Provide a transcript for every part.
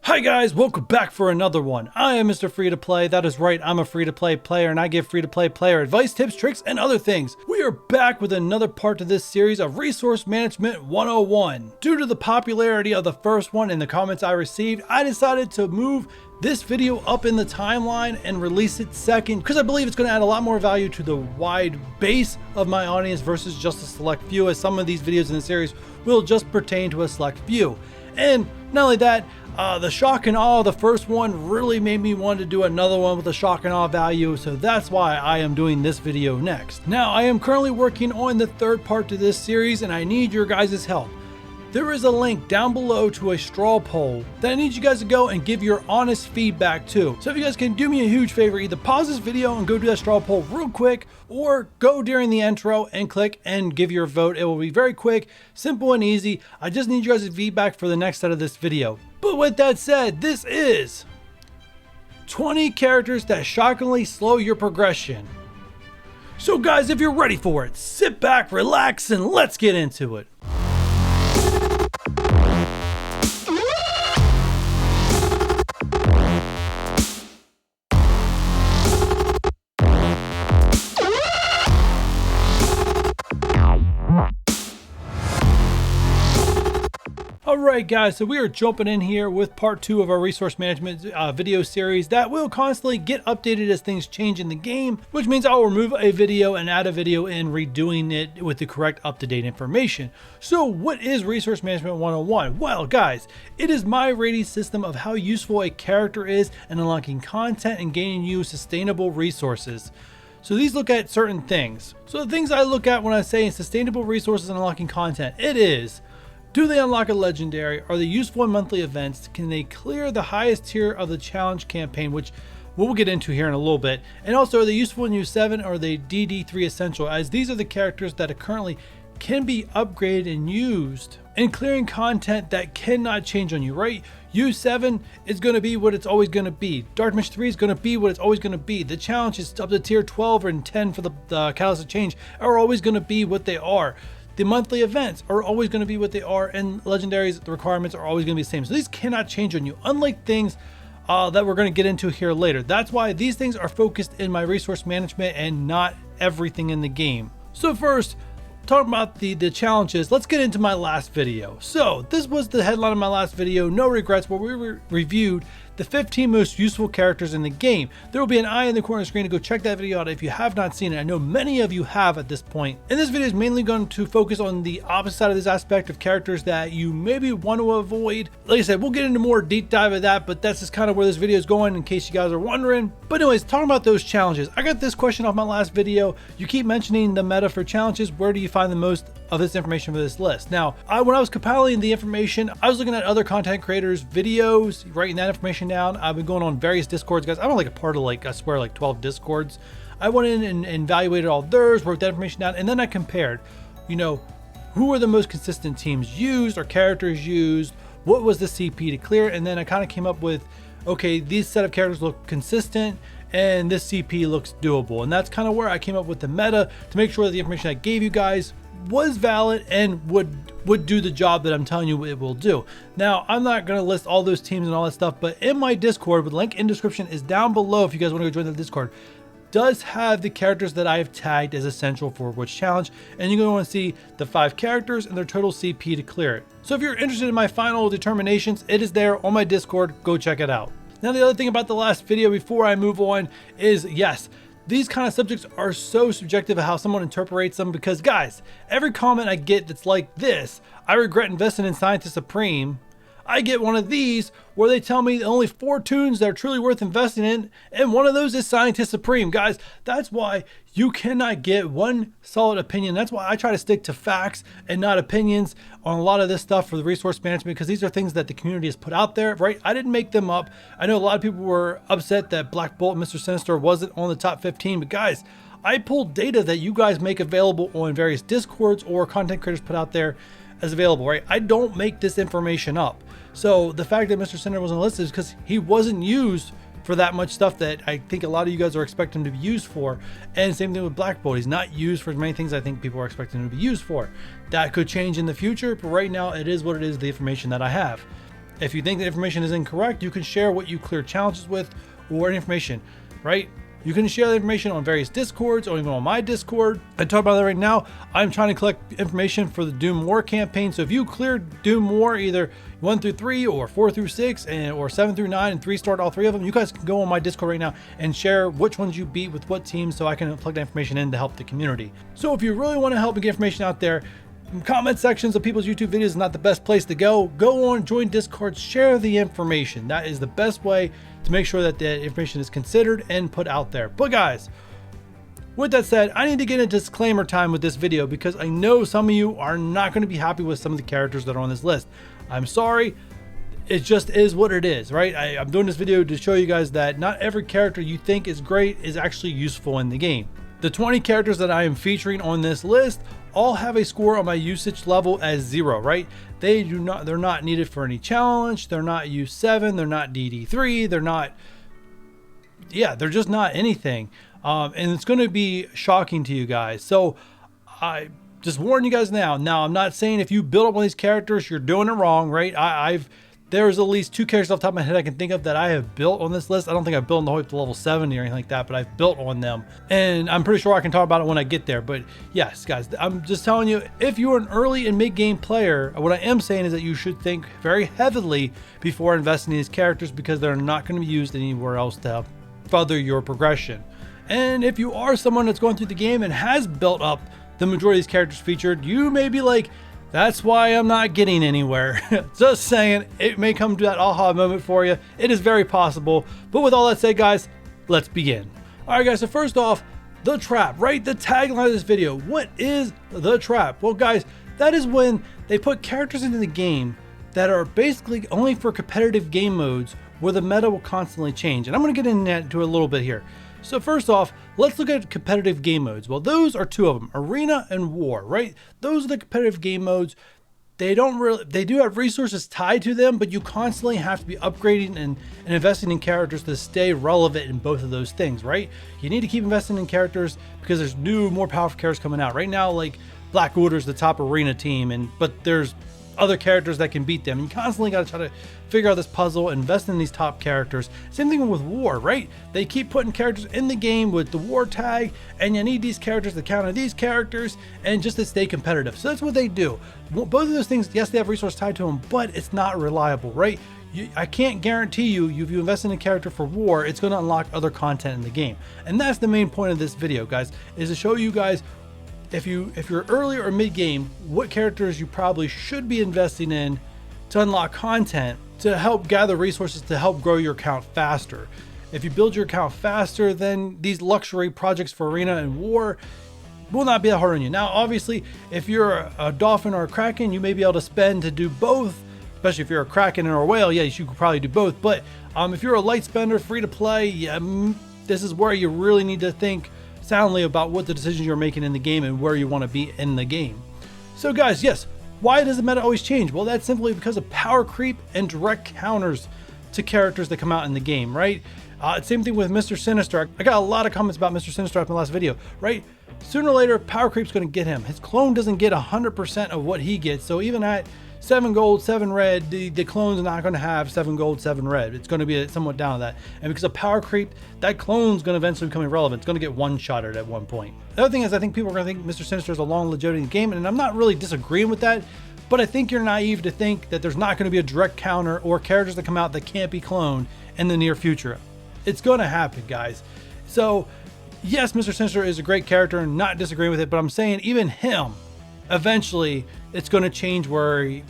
Hi guys, welcome back for another one. I am Mr. Free to Play. That is right, I'm a free to play player and I give free to play player advice, tips, tricks, and other things. We are back with another part to this series of Resource Management 101. Due to the popularity of the first one and the comments I received, I decided to move this video up in the timeline and release it second because I believe it's going to add a lot more value to the wide base of my audience versus just a select few, as some of these videos in the series will just pertain to a select few. And not only that, the shock and awe of the first one really made me want to do another one with a shock and awe value, so that's why I am doing this video next. Now, I am currently working on the third part to this series and I need your guys' help. There is a link down below to a straw poll that I need you guys to go and give your honest feedback to. So if you guys can do me a huge favor, either pause this video and go do that straw poll real quick, or go during the intro and click and give your vote. It will be very quick, simple and easy. I just need you guys' feedback for the next set of this video. But with that said, this is 20 characters that shockingly slow your progression. So guys, if you're ready for it, sit back, relax, and let's get into it. Alright guys, so we are jumping in here with part 2 of our resource management video series that will constantly get updated as things change in the game, which means I'll remove a video and add a video in redoing it with the correct up-to-date information. So what is Resource Management 101? Well guys, it is my rating system of how useful a character is in unlocking content and gaining you sustainable resources. So these look at certain things. So the things I look at when I say sustainable resources and unlocking content, it is: do they unlock a legendary? Are they useful in monthly events? Can they clear the highest tier of the challenge campaign, which we'll get into here in a little bit? And also, are they useful in U7 or are they DD3 essential, as these are the characters that are currently can be upgraded and used in clearing content that cannot change on you, right? U7 is going to be what it's always going to be. Dark Mission 3 is going to be what it's always going to be. The challenges up to tier 12 and 10 for the Catalyst of Change are always going to be what they are. The monthly events are always going to be what they are, and legendaries, the requirements are always going to be the same. So these cannot change on you, unlike things that we're going to get into here later. That's why these things are focused in my resource management and not everything in the game. So first, talking about the challenges, let's get into my last video. So this was the headline of my last video, No Regrets, where we reviewed the 15 most useful characters in the game. There will be an eye in the corner of the screen to go check that video out if you have not seen it. I know many of you have at this point. And this video is mainly going to focus on the opposite side of this aspect of characters that you maybe want to avoid. Like I said, we'll get into more deep dive of that, but that's just kind of where this video is going in case you guys are wondering. But anyways, talking about those challenges, I got this question off my last video. You keep mentioning the meta for challenges. Where do you find the most of this information for this list? Now, when I was compiling the information, I was looking at other content creators' videos, writing that information down. I've been going on various Discords, guys. I'm on like a part of like, I swear, like 12 Discords. I went in and evaluated all theirs, wrote that information down, and then I compared, you know, who are the most consistent teams used or characters used, what was the CP to clear, and then I kind of came up with, okay, these set of characters look consistent and this CP looks doable. And that's kind of where I came up with the meta to make sure that the information I gave you guys was valid and would do the job that I'm telling you it will do. Now, I'm not going to list all those teams and all that stuff, but in my Discord, the link in description is down below if you guys want to go join the Discord, does have the characters that I have tagged as essential for which challenge, and you're going to want to see the 5 characters and their total CP to clear it. So if you're interested in my final determinations, it is there on my Discord. Go check it out. Now, the other thing about the last video before I move on is, yes, these kind of subjects are so subjective of how someone interprets them, because guys, every comment I get that's like this, I regret investing in Scientist Supreme. I get one of these where they tell me only 4 tunes that are truly worth investing in, and one of those is Scientist Supreme. Guys, that's why you cannot get one solid opinion. That's why I try to stick to facts and not opinions on a lot of this stuff for the resource management, because these are things that the community has put out there, right? I didn't make them up. I know a lot of people were upset that Black Bolt and Mr. Sinister wasn't on the top 15, but guys, I pulled data that you guys make available on various Discords or content creators put out there as available, right? I don't make this information up. So the fact that Mr. Sinister wasn't listed is because he wasn't used for that much stuff that I think a lot of you guys are expecting him to be used for. And same thing with Black Bolt. He's not used for as many things I think people are expecting him to be used for. That could change in the future, but right now it is what it is, the information that I have. If you think the information is incorrect, you can share what you clear challenges with or information, right? You can share the information on various Discords or even on my Discord. I talk about that right now. I'm trying to collect information for the Doom War campaign. So if you cleared Doom War either 1 through 3 or 4 through 6 or 7 through 9 and 3-starred all 3 of them, you guys can go on my Discord right now and share which ones you beat with what teams so I can plug that information in to help the community. So if you really want to help and get information out there, comment sections of people's YouTube videos is not the best place to go. Go on, join Discord, share the information. That is the best way to make sure that the information is considered and put out there. But guys, with that said, I need to get into disclaimer time with this video because I know some of you are not going to be happy with some of the characters that are on this list. I'm sorry. It just is what it is, right? I'm doing this video to show you guys that not every character you think is great is actually useful in the game. The 20 characters that I am featuring on this list all have a score on my usage level as 0, right? They're not needed for any challenge. They're not U7. They're not DD3. They're just not anything. And it's going to be shocking to you guys. So I just warn you guys now. Now, I'm not saying if you build up on these characters, you're doing it wrong, right? There's at least 2 characters off the top of my head I can think of that I have built on this list. I don't think I've built them all the way to level 70 or anything like that, but I've built on them. And I'm pretty sure I can talk about it when I get there. But yes, guys, I'm just telling you, if you're an early and mid-game player, what I am saying is that you should think very heavily before investing in these characters because they're not going to be used anywhere else to further your progression. And if you are someone that's going through the game and has built up the majority of these characters featured, you may be like, that's why I'm not getting anywhere. Just saying, it may come to that aha moment for you. It is very possible. But with all that said, guys, let's begin. All right, guys, so first off, the trap, right? The tagline of this video. What is the trap? Well, guys, that is when they put characters into the game that are basically only for competitive game modes where the meta will constantly change. And I'm going to get into it a little bit here. So first off, let's look at competitive game modes. Well, those are 2 of them, Arena and War, right? Those are the competitive game modes. They do have resources tied to them, but you constantly have to be upgrading and investing in characters to stay relevant in both of those things, right? You need to keep investing in characters because there's new, more powerful characters coming out. Right now, like Black Order's the top Arena team, but there's other characters that can beat them. You constantly got to try to figure out this puzzle, invest in these top characters. Same thing with War, right? They keep putting characters in the game with the War tag, and you need these characters to counter these characters and just to stay competitive. So that's what they do. Both of those things, yes, they have resources tied to them, but it's not reliable, right? I can't guarantee you, if you invest in a character for War, it's going to unlock other content in the game. And that's the main point of this video, guys, is to show you guys if you're early or mid-game, what characters you probably should be investing in to unlock content to help gather resources to help grow your account faster. If you build your account faster, then these luxury projects for Arena and War will not be that hard on you. Now, obviously, if you're a Dolphin or a Kraken, you may be able to spend to do both, especially if you're a Kraken or a Whale. Yeah, you could probably do both. But if you're a light spender, free to play, yeah, this is where you really need to think soundly about what the decisions you're making in the game and where you want to be in the game. So guys, yes, why does the meta always change? Well, that's simply because of power creep and direct counters to characters that come out in the game, right? Same thing with Mr. Sinister. I got a lot of comments about Mr. Sinister after the last video, right? Sooner or later, power creep's going to get him. His clone doesn't get 100% of what he gets, so even at 7 gold, 7 red, the clone's not going to have 7 gold, 7 red. It's going to be somewhat down to that. And because of power creep, that clone's going to eventually become irrelevant. It's going to get one-shotted at one point. The other thing is I think people are going to think Mr. Sinister is a long longevity in the game, and I'm not really disagreeing with that, but I think you're naive to think that there's not going to be a direct counter or characters that come out that can't be cloned in the near future. It's going to happen, guys. So, yes, Mr. Sinister is a great character and not disagreeing with it, but I'm saying even him, eventually, it's going to change where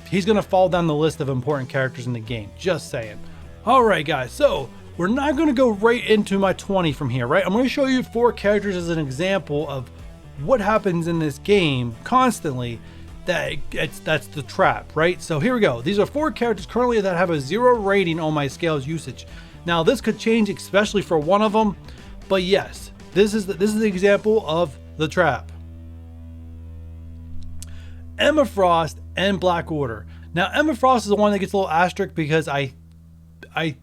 he's going to fall down the list of important characters in the game. Just saying. All right, guys. So we're not going to go right into my 20 from here, right? I'm going to show you 4 characters as an example of what happens in this game constantly. That's the trap, right? So here we go. These are 4 characters currently that have a 0 rating on my scales usage. Now this could change, especially for one of them, but yes, this is the example of the trap. Emma Frost and Black Order. Now Emma Frost is the one that gets a little asterisk because I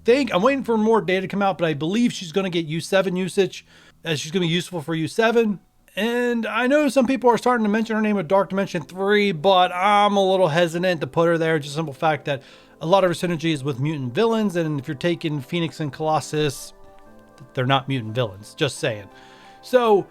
think I'm waiting for more data to come out, but I believe she's going to get U7 usage, as she's going to be useful for U7. And I know some people are starting to mention her name of Dark Dimension 3, but I'm a little hesitant to put her there. Just simple fact that a lot of her synergies with mutant villains. And if you're taking Phoenix and Colossus, they're not mutant villains, just saying. So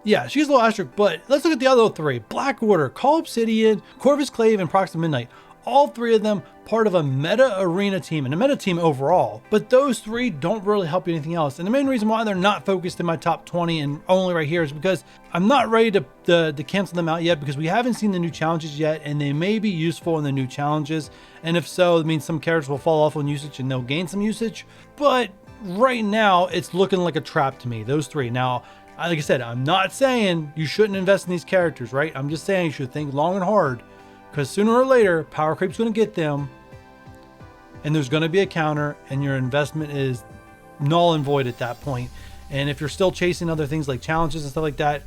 yeah, she's a little asterisk, but let's look at the other three. Black Order, Call Obsidian, Corvus Clave, and Proxima Midnight. All three of them part of a meta arena team and a meta team overall, but those three don't really help you anything else. And the main reason why they're not focused in my top 20 and only right here is because I'm not ready to cancel them out yet, because we haven't seen the new challenges yet, and they may be useful in the new challenges. And if so, it means some characters will fall off on usage and they'll gain some usage. But right now it's looking like a trap to me, those three. Now, like I said, I'm not saying you shouldn't invest in these characters, right? I'm just saying you should think long and hard, because sooner or later, power creep's going to get them, and there's going to be a counter, and your investment is null and void at that point. And if you're still chasing other things like challenges and stuff like that,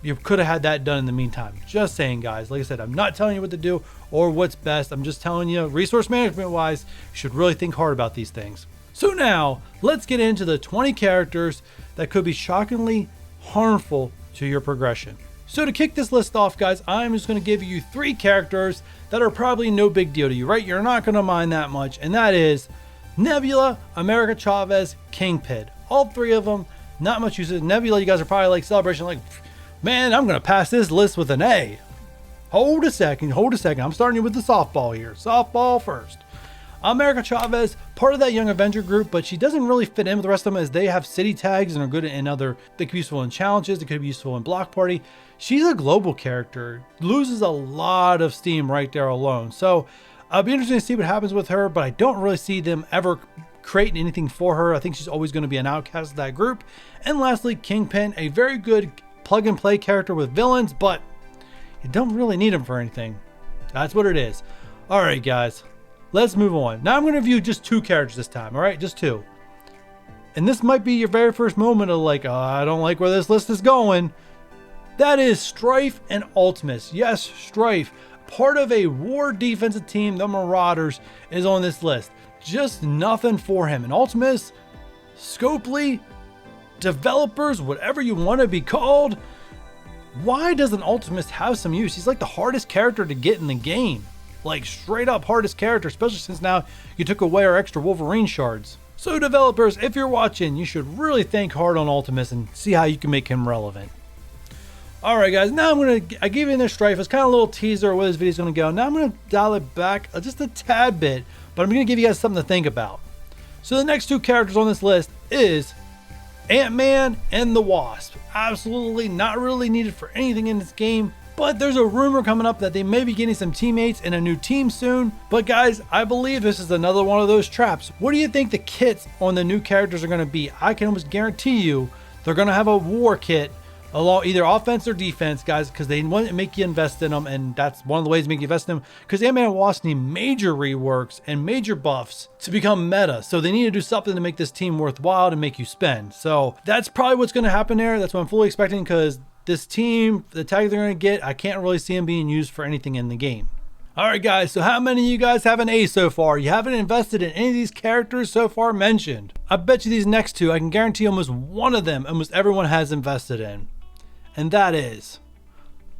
you could have had that done in the meantime. Just saying, guys. Like I said, I'm not telling you what to do or what's best. I'm just telling you, resource management wise, you should really think hard about these things. So now, let's get into the 20 characters that could be shockingly harmful to your progression. So to kick this list off, guys, I'm just going to give you 3 characters that are probably no big deal to you, right? You're not going to mind that much, and that is Nebula, America Chavez, Kingpin. All 3 of them, not much usage. Nebula, you guys are probably like Celebration, like, man, I'm going to pass this list with an A. Hold a second. I'm starting you with the softball here. Softball first. America Chavez, part of that Young Avenger group, but she doesn't really fit in with the rest of them, as they have city tags and are good in other, they could be useful in challenges, they could be useful in block party. She's a global character, loses a lot of steam right there alone. So I'll be interested to see what happens with her, but I don't really see them ever creating anything for her. I think she's always going to be an outcast of that group. And lastly, Kingpin, a very good plug and play character with villains, but you don't really need him for anything. That's what it is. All right, guys. Let's move on. Now I'm going to review just 2 characters this time, all right? Just 2. And this might be your very first moment of like, I don't like where this list is going. That is STRYFE and Ultimus. Yes, STRYFE, part of a war defensive team, the Marauders, is on this list. Just nothing for him. And Ultimus, Scopely, developers, whatever you want to be called, why doesn't Ultimus have some use? He's like the hardest character to get in the game. Like straight up hardest character, especially since now you took away our extra Wolverine shards. So developers, if you're watching, you should really think hard on Ultimus and see how you can make him relevant. Alright guys, now I gave you this STRYFE. It's kind of a little teaser of where this video is going to go. Now I'm going to dial it back just a tad bit, but I'm going to give you guys something to think about. So the next 2 characters on this list is Ant-Man and the Wasp. Absolutely not really needed for anything in this game. But there's a rumor coming up that they may be getting some teammates in a new team soon. But guys, I believe this is another one of those traps. What do you think the kits on the new characters are going to be? I can almost guarantee you they're going to have a war kit along either offense or defense, guys, because they want to make you invest in them. And that's one of the ways to make you invest in them, because Ant-Man and Wasp need major reworks and major buffs to become meta. So they need to do something to make this team worthwhile to make you spend. So that's probably what's going to happen there. That's what I'm fully expecting, because this team, the tag they're going to get, I can't really see them being used for anything in the game. Alright guys, so how many of you guys have an A so far? You haven't invested in any of these characters so far mentioned. I bet you these next 2, I can guarantee almost one of them, almost everyone has invested in. And that is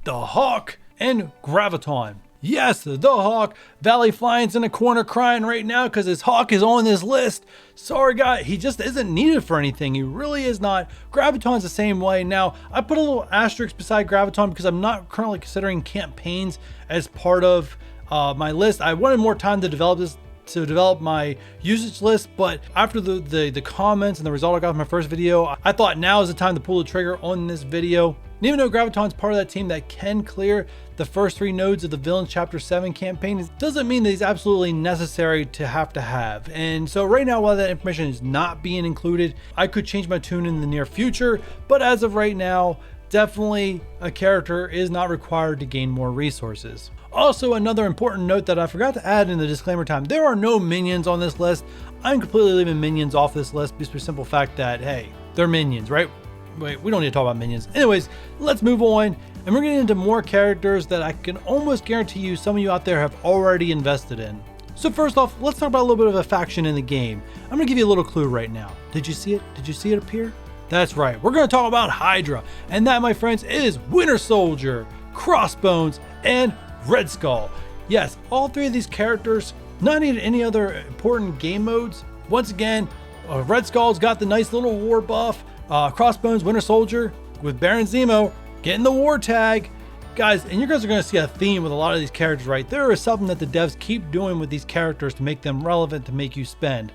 the Hawk and Graviton. Yes, the Hawk. Valley Flying's in a corner crying right now because his Hawk is on this list. Sorry, guy, he just isn't needed for anything. He really is not. Graviton's the same way. Now, I put a little asterisk beside Graviton because I'm not currently considering campaigns as part of my list. I wanted more time to develop this, to develop my usage list, but after the comments and the result I got from my first video, I thought now is the time to pull the trigger on this video. And even though Graviton's part of that team that can clear the first 3 nodes of the Villain Chapter 7 campaign, it doesn't mean that he's absolutely necessary to have. And so right now, while that information is not being included, I could change my tune in the near future, but as of right now, definitely a character is not required to gain more resources. Also, another important note that I forgot to add in the disclaimer time, there are no minions on this list. I'm completely leaving minions off this list just for the simple fact that, hey, they're minions, right? Wait, we don't need to talk about minions. Anyways, let's move on. And we're getting into more characters that I can almost guarantee you some of you out there have already invested in. So first off, let's talk about a little bit of a faction in the game. I'm going to give you a little clue right now. Did you see it? Did you see it appear? That's right. We're going to talk about Hydra. And that, my friends, is Winter Soldier, Crossbones, and Red Skull. Yes, all 3 of these characters Not needed any other important game modes. Once again, Red Skull's got the nice little war buff. Crossbones, Winter Soldier with Baron Zemo getting the war tag. Guys, and you guys are going to see a theme with a lot of these characters, right? There is something that the devs keep doing with these characters to make them relevant, to make you spend.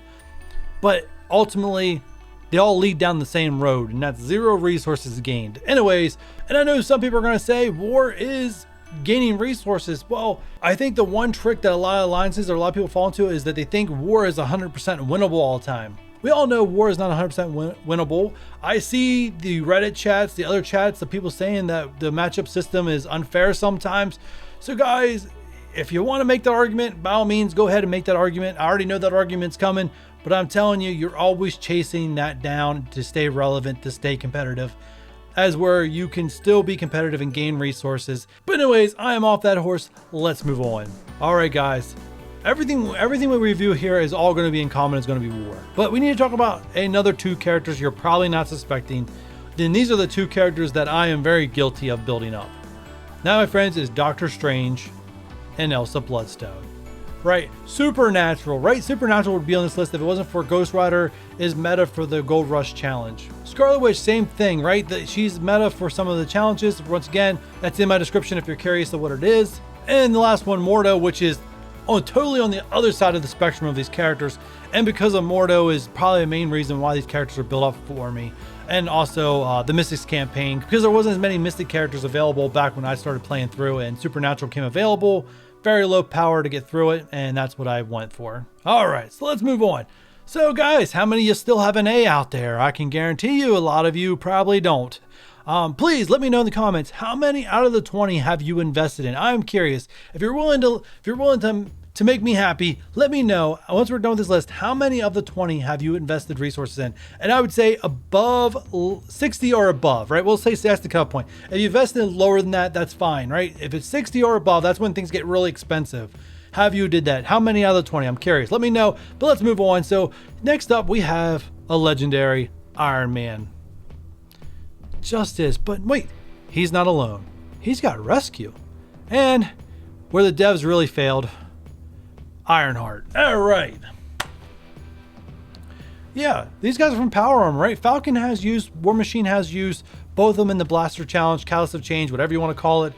But ultimately, they all lead down the same road, and that's 0 resources gained. Anyways, and I know some people are going to say war is gaining resources. Well, I think the one trick that a lot of alliances or a lot of people fall into is that they think war is 100% winnable all the time. We all know war is not 100% winnable. I see the Reddit chats, the other chats, the people saying that the matchup system is unfair sometimes. So guys, if you want to make that argument, by all means, go ahead and make that argument. I already know that argument's coming, but I'm telling you, you're always chasing that down to stay relevant, to stay competitive, as where you can still be competitive and gain resources. But anyways, I am off that horse. Let's move on. All right, guys. Everything we review here is all going to be in common. It's going to be war. But we need to talk about another 2 characters you're probably not suspecting. Then these are the 2 characters that I am very guilty of building up. Now, my friends, is Doctor Strange and Elsa Bloodstone. Right? Supernatural, right? Supernatural would be on this list if it wasn't for Ghost Rider is meta for the Gold Rush challenge. Scarlet Witch, same thing, right? She's meta for some of the challenges. Once again, that's in my description if you're curious of what it is. And the last one, Mordo, which is totally on the other side of the spectrum of these characters, and because of Mordo is probably the main reason why these characters are built up for me. And also the Mystics campaign, because there wasn't as many Mystic characters available back when I started playing through, and Supernatural came available. Very low power to get through it, and that's what I went for. All right, so let's move on. So guys, how many of you still have an A out there? I can guarantee you a lot of you probably don't. Please let me know in the comments, how many out of the 20 have you invested in? I'm curious. If you're willing to make me happy, let me know. Once we're done with this list, how many of the 20 have you invested resources in? And I would say above 60 or above, right? We'll say that's the cut point. If you invested in lower than that, that's fine, right? If it's 60 or above, that's when things get really expensive. Have you did that? How many out of the 20? I'm curious. Let me know, but let's move on. So next up, we have a legendary Iron Man. Justice, but wait, he's not alone. He's got rescue. And where the devs really failed, Ironheart. All right. Yeah, these guys are from Power Armor, right? Falcon has used, War Machine has used, both of them in the Blaster Challenge, Catalyst of Change, whatever you want to call it.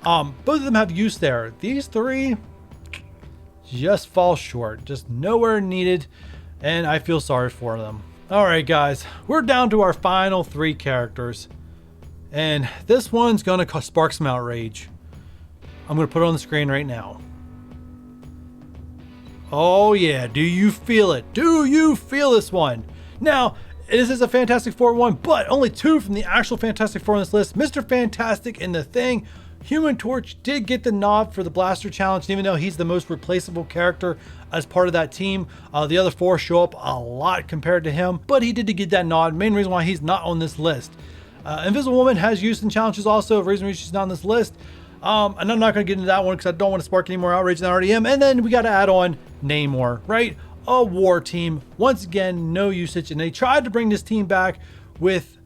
Both of them have use there. These 3 just fall short, just nowhere needed, and I feel sorry for them. All right, guys, we're down to our final 3 characters, and this one's going to spark some outrage. I'm going to put it on the screen right now. Oh yeah, do you feel it? Do you feel this one? Now, this is a Fantastic Four one, but only 2 from the actual Fantastic Four on this list. Mr. Fantastic and the Thing. Human Torch did get the nod for the Blaster Challenge, even though he's the most replaceable character as part of that team. The other 4 show up a lot compared to him, but he did get that nod. Main reason why he's not on this list. Invisible Woman has used in challenges also, reason why she's not on this list. And I'm not going to get into that one because I don't want to spark any more outrage than I already am. And then we got to add on Namor, right? A war team. Once again, no usage. And they tried to bring this team back with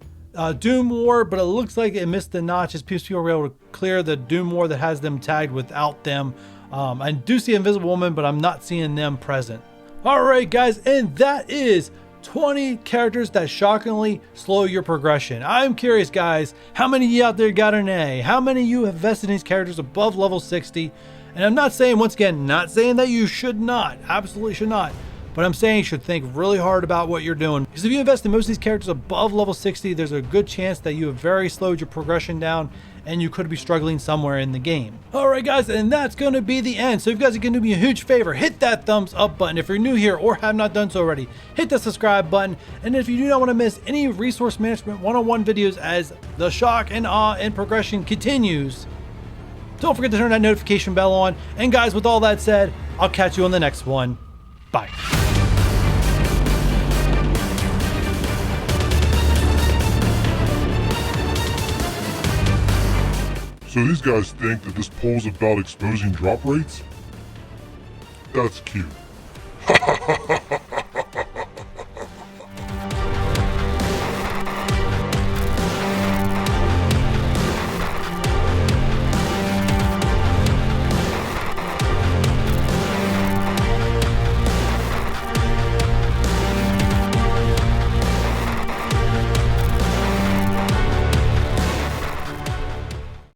Doom War, but it looks like it missed the notch as people were able to clear the Doom War that has them tagged without them. I do see Invisible Woman, but I'm not seeing them present. All right, guys, and that is 20 characters that shockingly slow your progression. I'm curious, guys, how many of you out there got an A? How many of you have invested in these characters above level 60? And I'm not saying, once again, not saying that you should not, absolutely should not. But I'm saying you should think really hard about what you're doing. Because if you invest in most of these characters above level 60, there's a good chance that you have very slowed your progression down and you could be struggling somewhere in the game. All right, guys, and that's going to be the end. So if you guys are going to do me a huge favor, hit that thumbs up button. If you're new here or have not done so already, hit the subscribe button. And if you do not want to miss any resource management one-on-one videos as the shock and awe and progression continues, don't forget to turn that notification bell on. And guys, with all that said, I'll catch you on the next one. Bye. So these guys think that this poll's about exposing drop rates? That's cute.